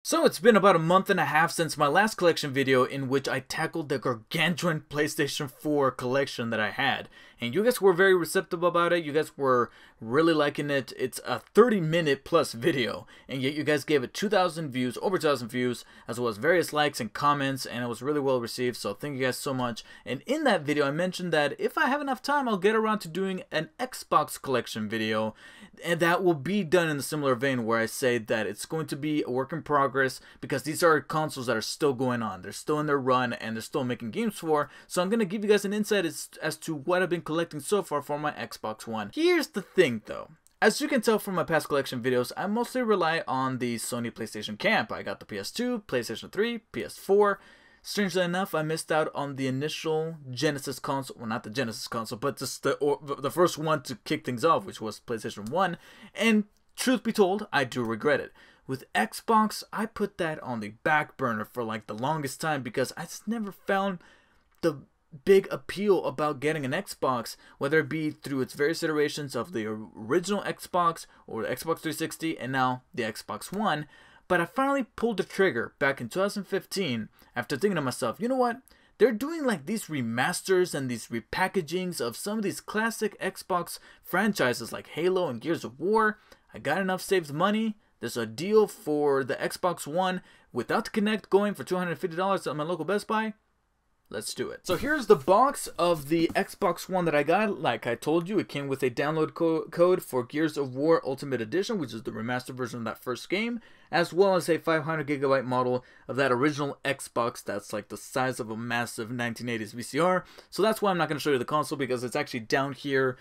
So it's been about a month and a half since my last collection video in which I tackled the gargantuan PlayStation 4 collection that I had. And you guys were very receptive about it. You guys were really liking it. It's a 30-minute plus video. And yet you guys gave it 2,000 views, over 2,000 views, as well as various likes and comments. And it was really well received. So thank you guys so much. And in that video I mentioned that if I have enough time, I'll get around to doing an Xbox collection video. And that will be done in a similar vein where I say that it's going to be a work in progress because these are consoles that are still going on. They're still in their run and they're still making games for. So I'm going to give you guys an insight as to what I've been collecting so far for my Xbox One. Here's the thing though. As you can tell from my past collection videos, I mostly rely on the Sony PlayStation camp. I got the PS2, PlayStation 3, PS4. Strangely enough, I missed out on the initial Genesis console, well not the Genesis console, but just the first one to kick things off, which was PlayStation 1, and truth be told, I do regret it. With Xbox, I put that on the back burner for like the longest time because I just never found the big appeal about getting an Xbox, whether it be through its various iterations of the original Xbox or the Xbox 360 and now the Xbox One. But I finally pulled the trigger back in 2015 after thinking to myself, you know what? They're doing like these remasters and these repackagings of some of these classic Xbox franchises like Halo and Gears of War. I got enough saved money. There's a deal for the Xbox One without the Kinect going for $250 at my local Best Buy. Let's do it. So here's the box of the Xbox One that I got. Like I told you, it came with a download code for Gears of War Ultimate Edition, which is the remastered version of that first game, as well as a 500GB model of that original Xbox that's like the size of a massive 1980s VCR. So that's why I'm not going to show you the console, because it's actually down here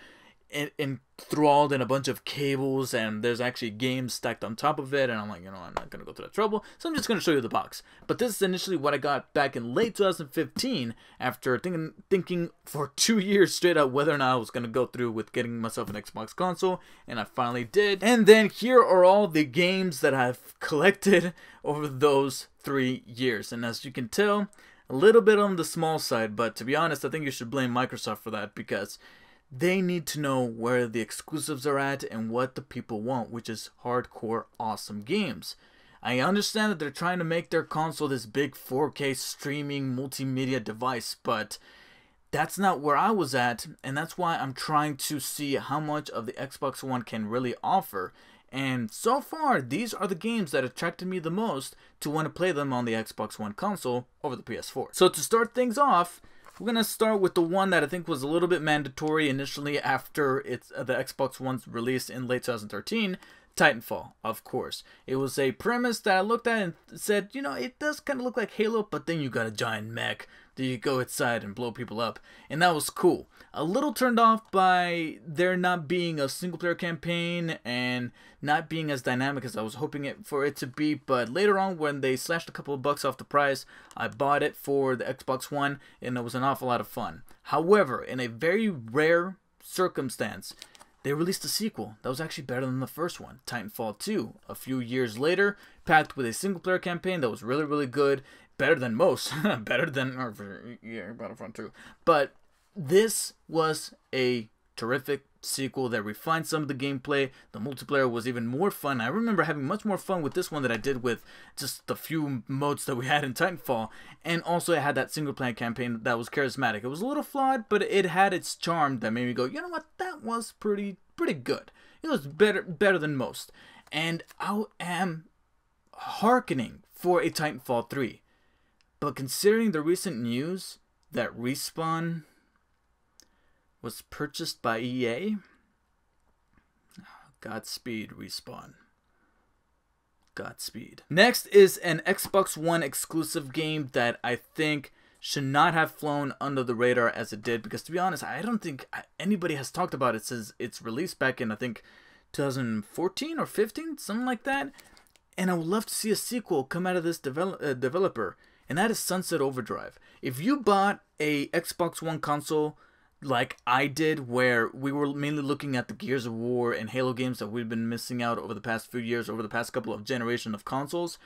enthralled in a bunch of cables, and there's actually games stacked on top of it, and I'm like, you know, I'm not going to go through that trouble, so I'm just going to show you the box. But this is initially what I got back in late 2015 after thinking for 2 years straight up whether or not I was going to go through with getting myself an Xbox console, and I finally did. And then here are all the games that I've collected over those 3 years, and as you can tell, a little bit on the small side, but to be honest, I think you should blame Microsoft for that, because they need to know where the exclusives are at and what the people want, which is hardcore awesome games. I understand that they're trying to make their console this big 4K streaming multimedia device, but that's not where I was at, and that's why I'm trying to see how much of the Xbox One can really offer. And so far, these are the games that attracted me the most to want to play them on the Xbox One console over the PS4. So to start things off, we're going to start with the one that I think was a little bit mandatory initially after the Xbox One's release in late 2013, Titanfall, of course. It was a premise that I looked at and said, you know, it does kind of look like Halo, but then you got a giant mech that you go inside and blow people up, and that was cool. A little turned off by there not being a single-player campaign and not being as dynamic as I was hoping for it to be, but later on when they slashed a couple of bucks off the price, I bought it for the Xbox One, and it was an awful lot of fun. However, in a very rare circumstance, they released a sequel that was actually better than the first one, Titanfall 2, a few years later, packed with a single-player campaign that was really, really good, better than most, better than Battlefront 2. But this was a terrific sequel that refined some of the gameplay. The multiplayer was even more fun. I remember having much more fun with this one than I did with just the few modes that we had in Titanfall. And also it had that single-player campaign that was charismatic. It was a little flawed, but it had its charm that made me go, you know what, that was pretty good. It was better than most. And I am hearkening for a Titanfall 3. But considering the recent news that Respawn was purchased by EA, Godspeed, Respawn. Godspeed. Next is an Xbox One exclusive game that I think should not have flown under the radar as it did, because to be honest, I don't think anybody has talked about it since its release back in, I think, 2014 or 15, something like that. And I would love to see a sequel come out of this developer, and that is Sunset Overdrive. If you bought a Xbox One console like I did, where we were mainly looking at the Gears of War and Halo games that we've been missing out over the past few years, over the past couple of generations of consoles,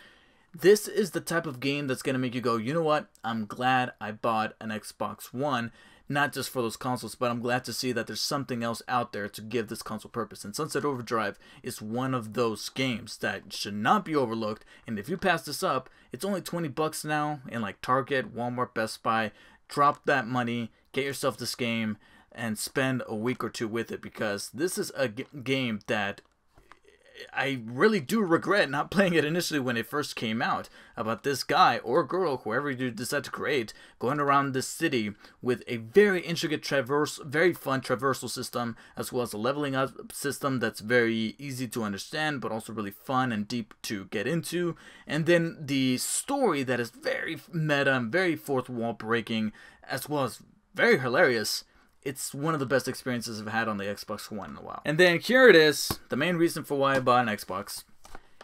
this is the type of game that's going to make you go, you know what, I'm glad I bought an Xbox One. not just for those consoles, but I'm glad to see that there's something else out there to give this console purpose. And Sunset Overdrive is one of those games that should not be overlooked. And if you pass this up, it's only $20 now in like Target, Walmart, Best Buy. Drop that money, get yourself this game, and spend a week or two with it, because this is a game that I really do regret not playing it initially when it first came out, about this guy or girl, whoever you decide to create, going around this city with a very intricate very fun traversal system, as well as a leveling up system that's very easy to understand, but also really fun and deep to get into. And then the story that is very meta and very fourth wall breaking, as well as very hilarious. It's one of the best experiences I've had on the Xbox One in a while. And then here it is, the main reason for why I bought an Xbox.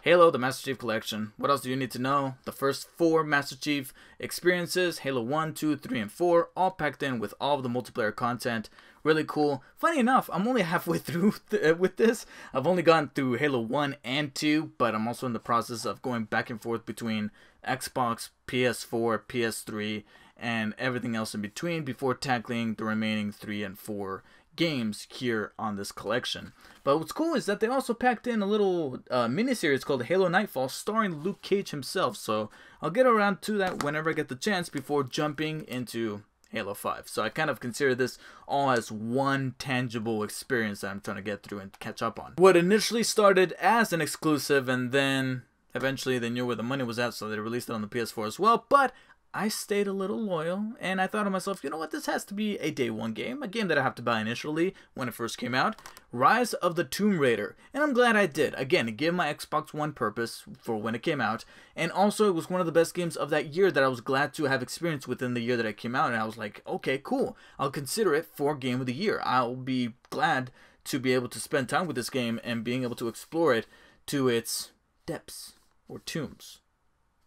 Halo, the Master Chief Collection. What else do you need to know? The first 4 Master Chief experiences, Halo 1, 2, 3, and 4, all packed in with all of the multiplayer content. Really cool. Funny enough, I'm only halfway through with this. I've only gone through Halo 1 and 2, but I'm also in the process of going back and forth between Xbox, PS4, PS3, and everything else in between before tackling the remaining 3 and 4 games here on this collection. But what's cool is that they also packed in a little miniseries called Halo Nightfall, starring Luke Cage himself. So I'll get around to that whenever I get the chance before jumping into Halo 5. So I kind of consider this all as one tangible experience that I'm trying to get through and catch up on. What initially started as an exclusive, and then eventually they knew where the money was at, so they released it on the PS4 as well. But I stayed a little loyal, and I thought to myself, you know what, this has to be a day one game, a game that I have to buy initially when it first came out, Rise of the Tomb Raider, and I'm glad I did. Again, it gave my Xbox One purpose for when it came out, and also it was one of the best games of that year that I was glad to have experienced within the year that it came out, and I was like, okay, cool, I'll consider it for Game of the Year. I'll be glad to be able to spend time with this game and being able to explore it to its depths, or tombs.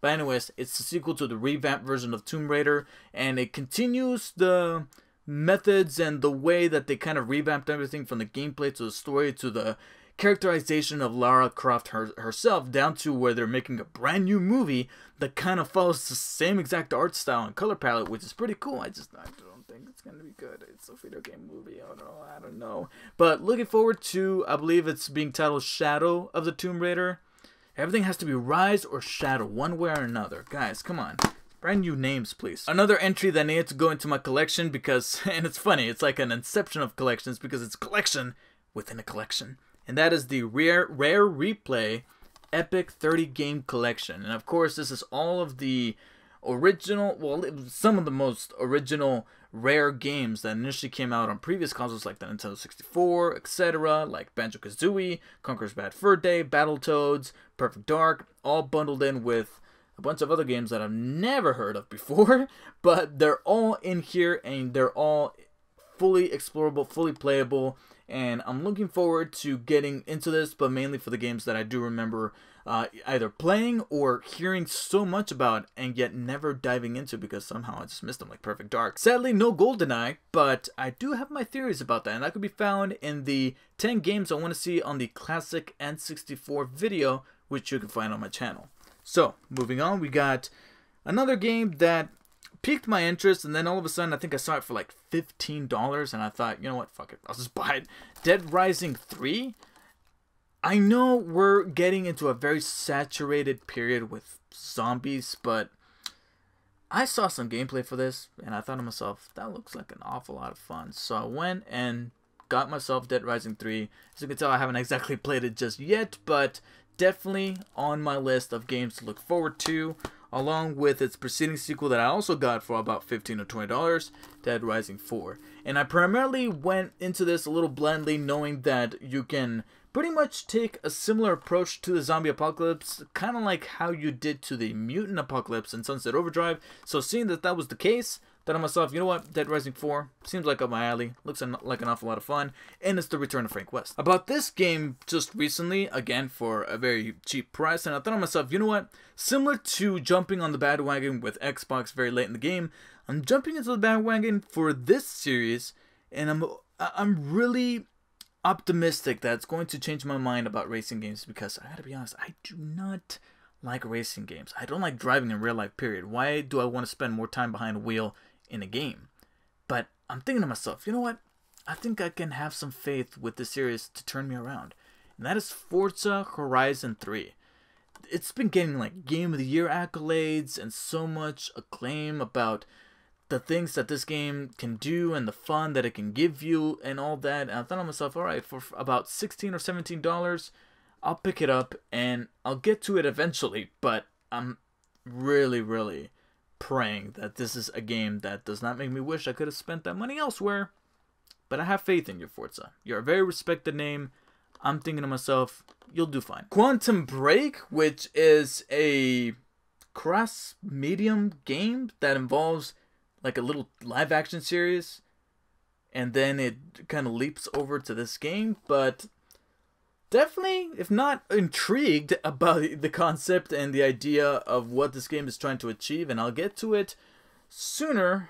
But anyways, it's the sequel to the revamped version of Tomb Raider, and it continues the methods and the way that they kind of revamped everything, from the gameplay to the story to the characterization of Lara Croft herself, down to where they're making a brand new movie that kind of follows the same exact art style and color palette, which is pretty cool. I don't think it's going to be good. It's a video game movie. I don't know. But looking forward to, I believe it's being titled Shadow of the Tomb Raider. Everything has to be Rise or Shadow, one way or another. Guys, come on. Brand new names, please. Another entry that needed to go into my collection because, and it's funny, it's like an inception of collections because it's a collection within a collection. And that is the Rare Replay Epic 30 Game Collection. And of course, this is all of the original, well, some of the most original Rare games that initially came out on previous consoles like the Nintendo 64, etc., like Banjo-Kazooie, Conker's Bad Fur Day, Battletoads, Perfect Dark, all bundled in with a bunch of other games that I've never heard of before, but they're all in here and they're all fully explorable, fully playable, and I'm looking forward to getting into this, but mainly for the games that I do remember either playing or hearing so much about and yet never diving into because somehow I just missed them, like Perfect Dark. Sadly, no GoldenEye, but I do have my theories about that, and that could be found in the 10 games I want to see on the Classic N64 video, which you can find on my channel. So, moving on, we got another game that piqued my interest, and then all of a sudden I think I saw it for like $15, and I thought, you know what, fuck it, I'll just buy it. Dead Rising 3? I know we're getting into a very saturated period with zombies, but I saw some gameplay for this, and I thought to myself, that looks like an awful lot of fun. So I went and got myself Dead Rising 3. As you can tell, I haven't exactly played it just yet, but definitely on my list of games to look forward to, along with its preceding sequel that I also got for about $15 or $20, Dead Rising 4. And I primarily went into this a little blindly, knowing that you can pretty much take a similar approach to the zombie apocalypse, kind of like how you did to the mutant apocalypse in Sunset Overdrive. So seeing that that was the case, thought to myself, you know what, Dead Rising 4 seems like up my alley, looks like an awful lot of fun, and it's the return of Frank West. I bought this game just recently, again for a very cheap price, and I thought to myself, you know what, similar to jumping on the bandwagon with Xbox very late in the game, I'm jumping into the bandwagon for this series, and I'm really optimistic that it's going to change my mind about racing games, because I gotta be honest, I do not like racing games. I don't like driving in real life, period. Why do I want to spend more time behind a wheel in a game? But I'm thinking to myself, you know what? I think I can have some faith with this series to turn me around. And that is Forza Horizon 3. It's been getting like Game of the Year accolades and so much acclaim about the things that this game can do and the fun that it can give you and all that. And I thought to myself, alright, for about $16 or $17, I'll pick it up and I'll get to it eventually. But I'm really praying that this is a game that does not make me wish I could have spent that money elsewhere. But I have faith in you, Forza. You're a very respected name. I'm thinking to myself, you'll do fine. Quantum Break, which is a cross-medium game that involves like a little live-action series, and then it kind of leaps over to this game, but definitely, if not intrigued about the concept and the idea of what this game is trying to achieve, and I'll get to it sooner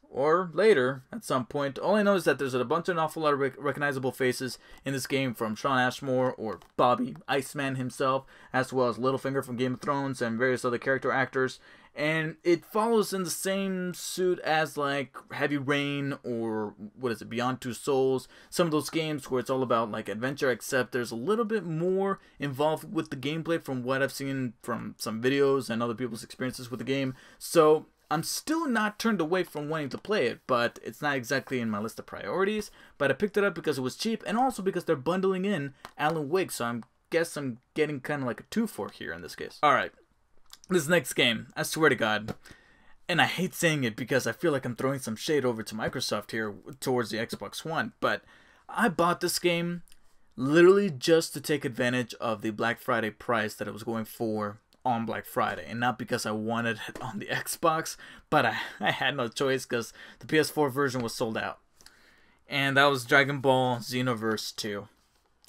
or later at some point. All I know is that there's a bunch of an awful lot of recognizable faces in this game, from Shawn Ashmore or Bobby Iceman himself, as well as Littlefinger from Game of Thrones and various other character actors. And it follows in the same suit as like Heavy Rain or what is it, Beyond Two Souls. Some of those games where it's all about like adventure, except there's a little bit more involved with the gameplay from what I've seen from some videos and other people's experiences with the game. So I'm still not turned away from wanting to play it, but it's not exactly in my list of priorities. But I picked it up because it was cheap, and also because they're bundling in Alan Wake, so I guess I'm getting kind of like a 2-for here in this case. Alright, this next game, I swear to God, and I hate saying it because I feel like I'm throwing some shade over to Microsoft here towards the Xbox One, but I bought this game literally just to take advantage of the Black Friday price that it was going for on Black Friday, and not because I wanted it on the Xbox, but I had no choice because the PS4 version was sold out. And that was Dragonball Xenoverse 2.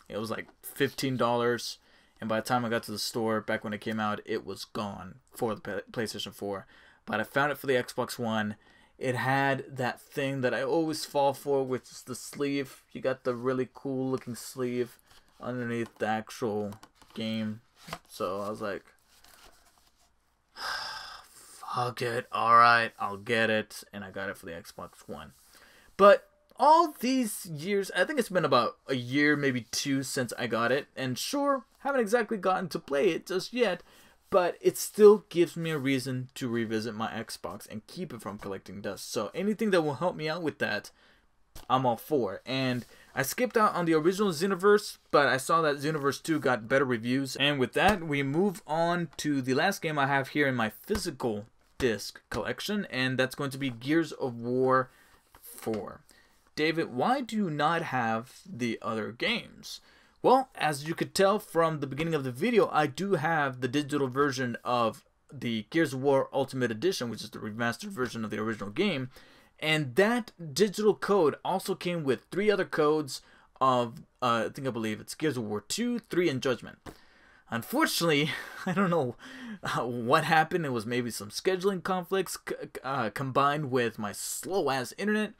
It was like $15, and by the time I got to the store back when it came out, it was gone for the PlayStation 4. But I found it for the Xbox One. It had that thing that I always fall for, which is the sleeve. You got the really cool looking sleeve underneath the actual game. So I was like, fuck it, alright, I'll get it, and I got it for the Xbox One. But all these years, I think it's been about a year, maybe 2 since I got it, and sure, haven't exactly gotten to play it just yet, but it still gives me a reason to revisit my Xbox and keep it from collecting dust. So anything that will help me out with that, I'm all for. And I skipped out on the original Xenoverse, but I saw that Xenoverse 2 got better reviews. And with that, we move on to the last game I have here in my physical disc collection, and that's going to be Gears of War 4. David, why do you not have the other games? Well, as you could tell from the beginning of the video, I do have the digital version of the Gears of War Ultimate Edition, which is the remastered version of the original game. And that digital code also came with 3 other codes of, I believe it's Gears of War 2, 3, and Judgment. Unfortunately, I don't know what happened. It was maybe some scheduling conflicts combined with my slow-ass internet.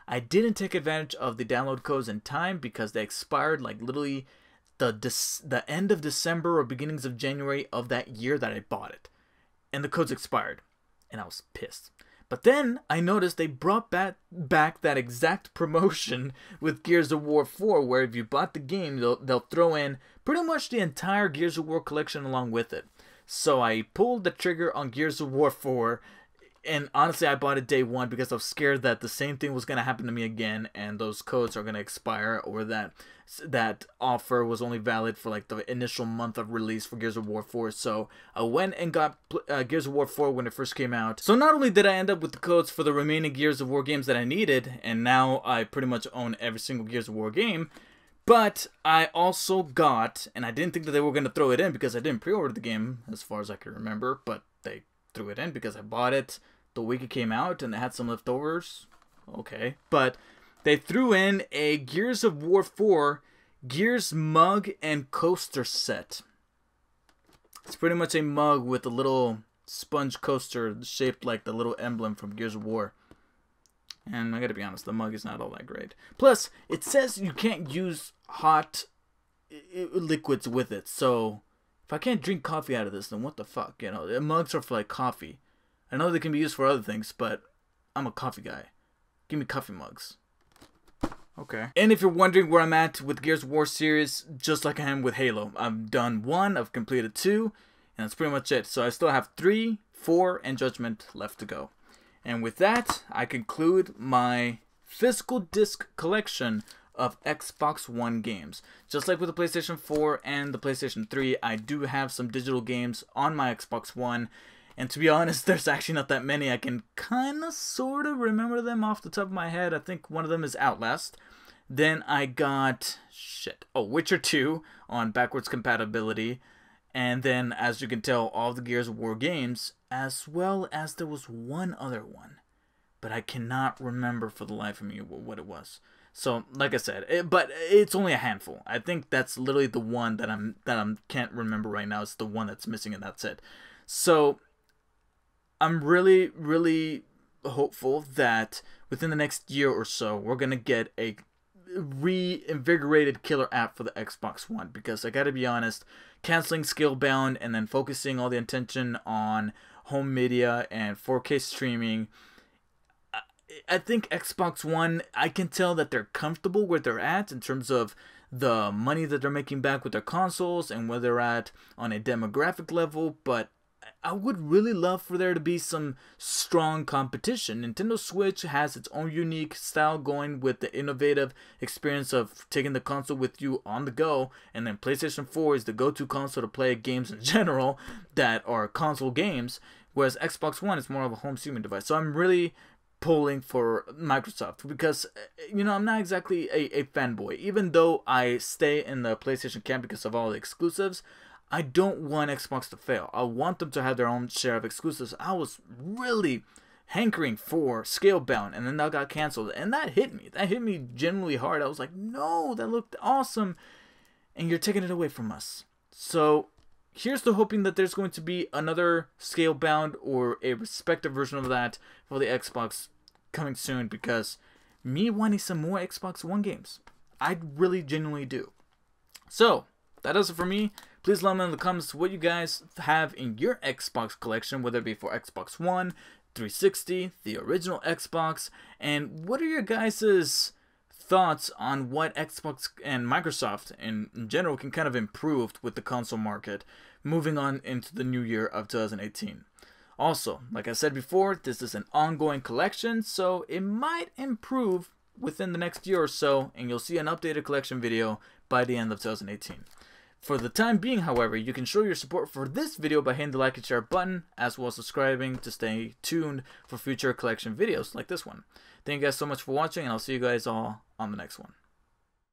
I didn't take advantage of the download codes in time because they expired like literally the end of December or beginnings of January of that year that I bought it. And the codes expired. And I was pissed. But then I noticed they brought back that exact promotion with Gears of War 4, where if you bought the game, they'll throw in pretty much the entire Gears of War collection along with it. So I pulled the trigger on Gears of War 4, and honestly I bought it day one because I was scared that the same thing was going to happen to me again, and those codes are going to expire, or that offer was only valid for like the initial month of release for Gears of War 4. So I went and got Gears of War 4 when it first came out. So not only did I end up with the codes for the remaining Gears of War games that I needed, and now I pretty much own every single Gears of War game, but I also got, and I didn't think that they were going to throw it in because I didn't pre-order the game as far as I can remember, but they threw it in because I bought it the week it came out and they had some leftovers. Okay, but they threw in a Gears of War 4 Gears mug and coaster set. It's pretty much a mug with a little sponge coaster shaped like the little emblem from Gears of War. And I gotta be honest, the mug is not all that great. Plus, it says you can't use hot liquids with it. So, if I can't drink coffee out of this, then what the fuck? You know, the mugs are for like coffee. I know they can be used for other things, but I'm a coffee guy. Give me coffee mugs. Okay. And if you're wondering where I'm at with Gears of War series, just like I am with Halo, I've done 1, I've completed 2, and that's pretty much it. So I still have 3, 4, and Judgment left to go. And with that, I conclude my physical disc collection of Xbox One games. Just like with the PlayStation 4 and the PlayStation 3, I do have some digital games on my Xbox One. And to be honest, there's actually not that many. I can kind of sort of remember them off the top of my head. I think one of them is Outlast. Then I got, Witcher 2 on backwards compatibility. And then, as you can tell, all the Gears of War games, as well as there was one other one. But I cannot remember for the life of me what it was. So, like I said, but it's only a handful. I think that's literally the one that I can't remember right now. It's the one that's missing, and that's it. So, I'm really, really hopeful that within the next year or so, we're gonna get a reinvigorated killer app for the Xbox One, because I gotta be honest, canceling Scalebound and then focusing all the attention on home media and 4K streaming, I think Xbox One, I can tell that they're comfortable where they're at in terms of the money that they're making back with their consoles and where they're at on a demographic level, but I would really love for there to be some strong competition. Nintendo Switch has its own unique style going with the innovative experience of taking the console with you on the go, and then PlayStation 4 is the go-to console to play games in general that are console games, whereas Xbox One is more of a home streaming device. So I'm really pulling for Microsoft because, you know, I'm not exactly a fanboy. Even though I stay in the PlayStation camp because of all the exclusives, I don't want Xbox to fail. I want them to have their own share of exclusives. I was really hankering for Scalebound, and then that got canceled, and that hit me. That hit me genuinely hard. I was like, no, that looked awesome, and you're taking it away from us. So here's to hoping that there's going to be another Scalebound or a respective version of that for the Xbox coming soon, because me wanting some more Xbox One games, I really genuinely do. So that does it for me. Please let me know in the comments what you guys have in your Xbox collection, whether it be for Xbox One, 360, the original Xbox, and what are your guys' thoughts on what Xbox and Microsoft in general can kind of improve with the console market moving on into the new year of 2018. Also, like I said before, this is an ongoing collection, so it might improve within the next year or so, and you'll see an updated collection video by the end of 2018. For the time being, however, you can show your support for this video by hitting the like and share button, as well as subscribing to stay tuned for future collection videos like this one. Thank you guys so much for watching, and I'll see you guys all on the next one.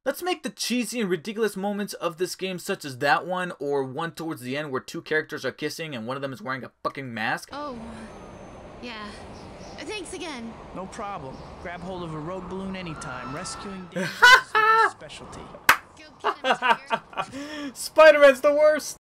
Let's make the cheesy and ridiculous moments of this game, such as that one, or one towards the end where two characters are kissing and one of them is wearing a fucking mask. Oh, yeah. Thanks again. No problem. Grab hold of a rogue balloon anytime. Rescuing damsels is my specialty. Spider-Man's the worst!